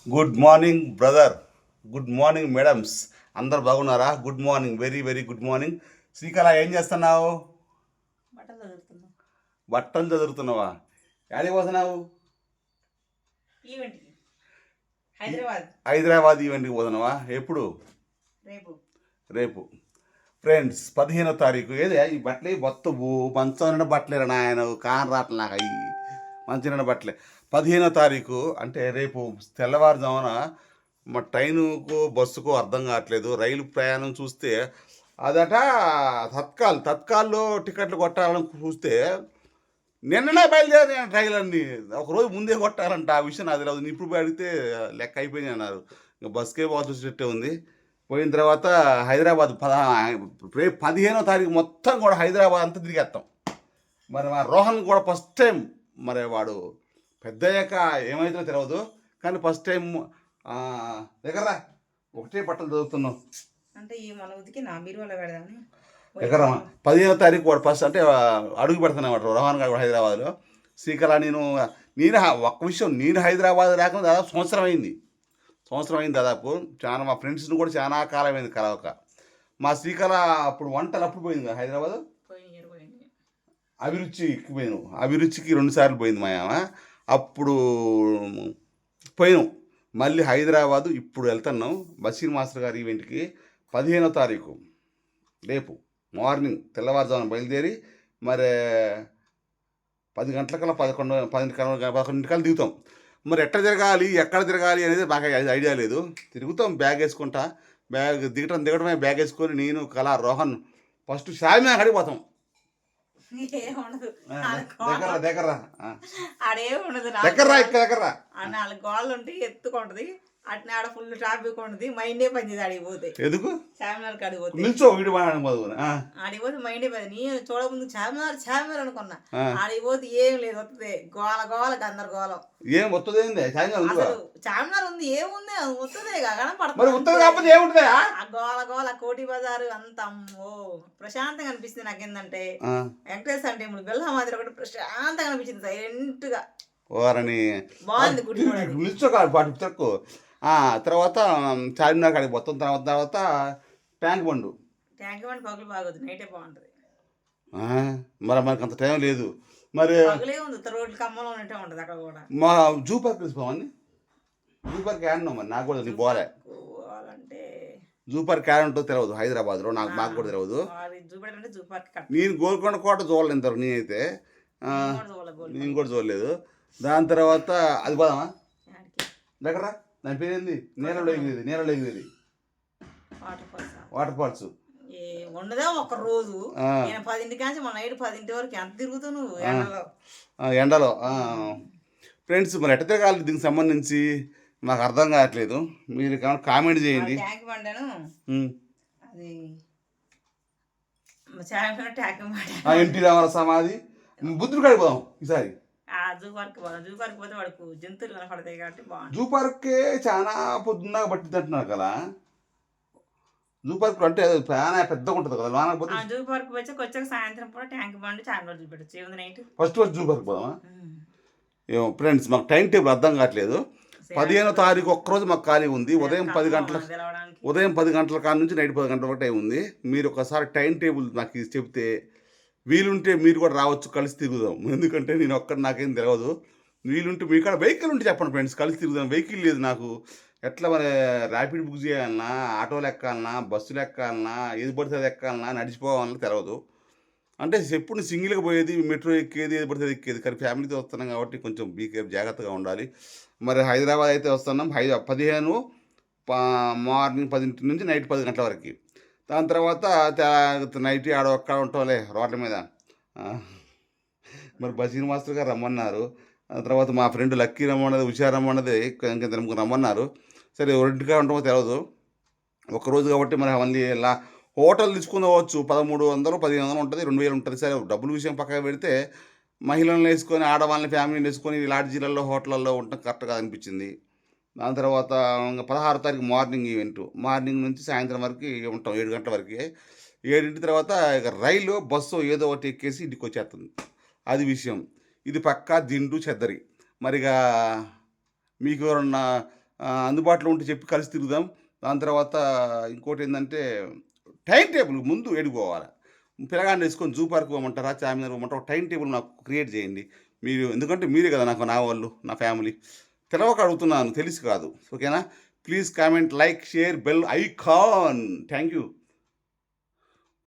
Good morning brother, good morning madams, అందరు బాగున్నారా? Good morning, very very good morning. Srikala ఏం చేస్తున్నావు? బట్టలు చదువుతున్నా. బట్టలు చదువుతున్నావా? యాడికి పోతున్నావు? ఈవెంట్కి హైదరాబాద్. హైదరాబాద్ ఈవెంట్కి పోతున్నావా? ఎప్పుడు? రేపు. రేపు. ఫ్రెండ్స్, 15వ తారీఖు. ఏదే ఈ బట్టలు బొత్తవు మంచం నిండా బట్టలేరు నాయన, కాన్ రావట్లే నాకు అయ్యి మంచి నిండా బట్టలే. 15వ తారీఖు అంటే రేపు తెల్లవారుజామున మా ట్రైనుకు బస్సుకు అర్థం కావట్లేదు. రైలు ప్రయాణం చూస్తే అదట తత్కాల్లో టికెట్లు కొట్టాలని చూస్తే నిన్ననే బయలుదేరి రైలు అన్ని ఒకరోజు ముందే కొట్టాలంట. ఆ విషయం నాకు తెలియదు. ఇప్పుడు అడిగితే లెక్క అయిపోయింది అన్నారు. ఇంకా బస్కే పోవాల్సి వచ్చేట్టే ఉంది. పోయిన తర్వాత హైదరాబాద్ రేపు 15వ తారీఖు మొత్తం కూడా హైదరాబాద్ అంతా తిరిగేస్తాం. మరి మా రోహన్ కూడా ఫస్ట్ టైం, మరి వాడు పెద్ద అయ్యాక ఏమైతుందో తెలియదు, కానీ ఫస్ట్ టైం దగ్గర ఒకటే బట్టలు చదువుతున్నాం అంటే ఈ మన ఉతికి నా బీరువాలో పెడదామని. దగ్గర 15వ తారీఖు వాడు ఫస్ట్ అంటే అడుగు పెడుతున్నాడు రోహన్ గారు హైదరాబాద్లో. శ్రీకళ నేను ఒక్క విషయం, నేను హైదరాబాద్ రాకుండా దాదాపు సంవత్సరం అయింది దాదాపు. చాలా మా ఫ్రెండ్స్ని కూడా చాలా కాలం అయింది కలవక. మా శ్రీకళ అప్పుడు వంటలు అప్పుడు పోయింది కదా హైదరాబాద్. అభిరుచికి పోయినాం. అభిరుచికి 2 సార్లు పోయింది మా ఆమె. అప్పుడు పోయినాం. మళ్ళీ హైదరాబాదు ఇప్పుడు వెళ్తున్నాం బషీర్ మాస్టర్ గారి ఈవెంట్కి. 15వ తారీఖు రేపు మార్నింగ్ తెల్లవారుజామున బయలుదేరి మరి 10 గంటలకల్లా 11 దిగుతాం. మరి ఎట్లా తిరగాలి, ఎక్కడ తిరగాలి అనేది నాకు ఐడియా లేదు. తిరుగుతాం బ్యాగ్ వేసుకుంటా. దిగడమే బ్యాగ్ వేసుకొని నేను కళా రోహన్ ఫస్ట్ షామియా కాడికి పోతాం. దగ్గర నాలుగు గోళ్ళు ఉంటాయి, ఎత్తుకుంటది అట్నే ఆడ ఫుల్ ట్రాఫిక్ ఉంటుంది. మైండే పని ఆడిపోతే ఎందుకు చార్మినార్ ఆడిపోతే ఆడిపోతే మైండే పని. నేను చూడముందు చార్మినార్ అనుకున్నా. ఆడిపోతే ఏం లేదు, వస్తుంది గోల గందరగోళం. ఏం వస్తుంది? చార్మినార్ ఉంది, ఏముంది వస్తుంది కనపడుతుంది. గోల కోటి బజారు అంత అమ్మో ప్రశాంతంగా అనిపిస్తుంది. నాకేందంటే వెంకటేశ్వర టెంపుల్ బెల్లా మాదిరి ఒకటి ప్రశాంతంగా అనిపించింది, సైలెంట్ గా బాగుంది గుడి. తక్కువ తర్వాత చార్మినార్ కాడికి పోతాం. తర్వాత ట్యాంక్ బండ్ పగులు బాగోదు, నైటే బాగుంటది. మరి మనకు అంత టైం లేదు. మరి రోడ్లు కమ్మలో ఉన్నట్టే ఉంటది అక్కడ కూడా. మా జూ పార్క్ తీసుకోమని. జూ పార్క్ ఏడన్నావు మరి? నాకు కూడా నీకు పోలే. జూ పార్క్ ఏడ ఉంటుందో తెలియదు హైదరాబాద్లో, మాకు కూడా తెలియదు. నేను గోల్కొండ కోట చూడలేదు ఇంతవరకు. నేనైతే నేను కూడా చూడలేదు. దాని తర్వాత అది పోదామా దగ్గర? దాని పేరేంది? నేలలో ఎగిరేది వాటర్ ఫాల్స్. ఉండదా ఒక రోజు 10 కాంచి మన నైట్ 10 వరకు ఎంత తిరుగుతావు నువ్వు ఎండలో? ఫ్రెండ్స్, మరి ఎట్ట తిరగాలి దీనికి సంబంధించి నాకు అర్థం కావట్లేదు. మీరు కామెంట్ చేయండి. ఎన్టీ రామారావు సమాధి, బుద్ధుడు కాడికి పోదాం ఈసారి. జూ పార్క్ పోతే వాడికి జంతువులు కనపడతాయి కాబట్టి బాగుంది. జూ పార్కే చాలా పొద్దున్న పట్టింది అంటున్నారు కదా. జూ పార్క్ అంటే చాలా పెద్దగా ఉంటుంది కదా. జూ పార్క్ వచ్చాక సాయంత్రం పూట ట్యాంక్ బండి చార్మినార్ చూపెట్టచ్చు. ఏముంది నైట్ ఫస్ట్ జూ పార్క్ పోదామా? ఏమో ఫ్రెండ్స్, మాకు టైం టేబుల్ అర్థం కావట్లేదు. 15వ తారీఖు ఒక్కరోజు మాకు ఖాళీ ఉంది. ఉదయం 10 గంటల కాడ నుంచి నైట్ 10 గంటల వరకు టైం ఉంది. మీరు ఒకసారి టైం టేబుల్ నాకు చెప్తే వీలుంటే మీరు కూడా రావచ్చు, కలిసి తిరుగుదాం. ఎందుకంటే నేను నాకేం తెలియదు. వీలుంటే మీ కాడ వెహికల్ ఉంటే చెప్పండి ఫ్రెండ్స్, కలిసి తిరుగుదాం. వెహికల్ లేదు నాకు. ఎట్లా మరి ర్యాపిడ్ బుక్ చేయాలన్నా, ఆటోలు ఎక్కాలన్నా, బస్సులు ఎక్కాలన్నా, ఏది పడితే అది ఎక్కాలన్నా, నడిచిపోవాలన్నా తెలియదు. అంటే ఎప్పుడు సింగిల్గా పోయేది, మెట్రో ఎక్కేది, ఏది పడితే ఎక్కేది. కానీ ఫ్యామిలీతో వస్తున్నాం కాబట్టి కొంచెం జాగ్రత్తగా ఉండాలి. మరి హైదరాబాద్ అయితే వస్తున్నాం. 15 మార్నింగ్ 10 నుంచి నైట్ 10 గంటల వరకు. దాని తర్వాత నైట్ అక్కడ ఉంటాంలే రోడ్ల మీద. మరి బషీర్ మాస్టర్ గారు రమ్మన్నారు. తర్వాత మా ఫ్రెండ్ లక్కీ రమ్మన్నది, హుషార్ రమ్మన్నది, ఇంకా రమ్మన్నారు. సరే 2 ఉంటామో తెలియదు. ఒక్కరోజు కాబట్టి మరి మళ్ళీ ఇలా హోటల్ తీసుకుని పోవచ్చు. 1300 1500 ఉంటుంది, 2000 ఉంటుంది. సరే డబ్బుల విషయం పక్కన పెడితే మహిళలను వేసుకొని, ఆడవాళ్ళని ఫ్యామిలీని వేసుకొని లాడ్జీలలో హోటళ్ళల్లో ఉండటం కరెక్ట్గా అనిపించింది. దాని తర్వాత 16వ తారీఖు మార్నింగ్ ఈవెంట్. మార్నింగ్ నుంచి సాయంత్రం వరకు ఉంటాం, 7 గంటల వరకు. 7 తర్వాత ఇక రైలు బస్సు ఏదో ఒకటి ఎక్కేసి ఇంటికి వచ్చేస్తుంది. అది విషయం. ఇది పక్కా దిండు చెద్దరి. మరిగా మీకు ఎవరన్నా అందుబాటులో ఉంటే చెప్పి కలిసి తిరుగుదాం. దాని తర్వాత ఇంకోటి ఏంటంటే టైం టేబుల్ ముందు ఎడుకోవాలి. పిల్లగాడిని వేసుకొని జూ పార్క్ పోమంటారా, చార్మినార్ పోమంటారా, ఒక టైం టేబుల్ నాకు క్రియేట్ చేయండి మీరు. ఎందుకంటే మీరే కదా నాకు నా వాళ్ళు, నా ఫ్యామిలీ. తెలవక అడుగుతున్నాను, తెలిసి కాదు. ఓకేనా? Please comment, like, share, bell icon. Thank you.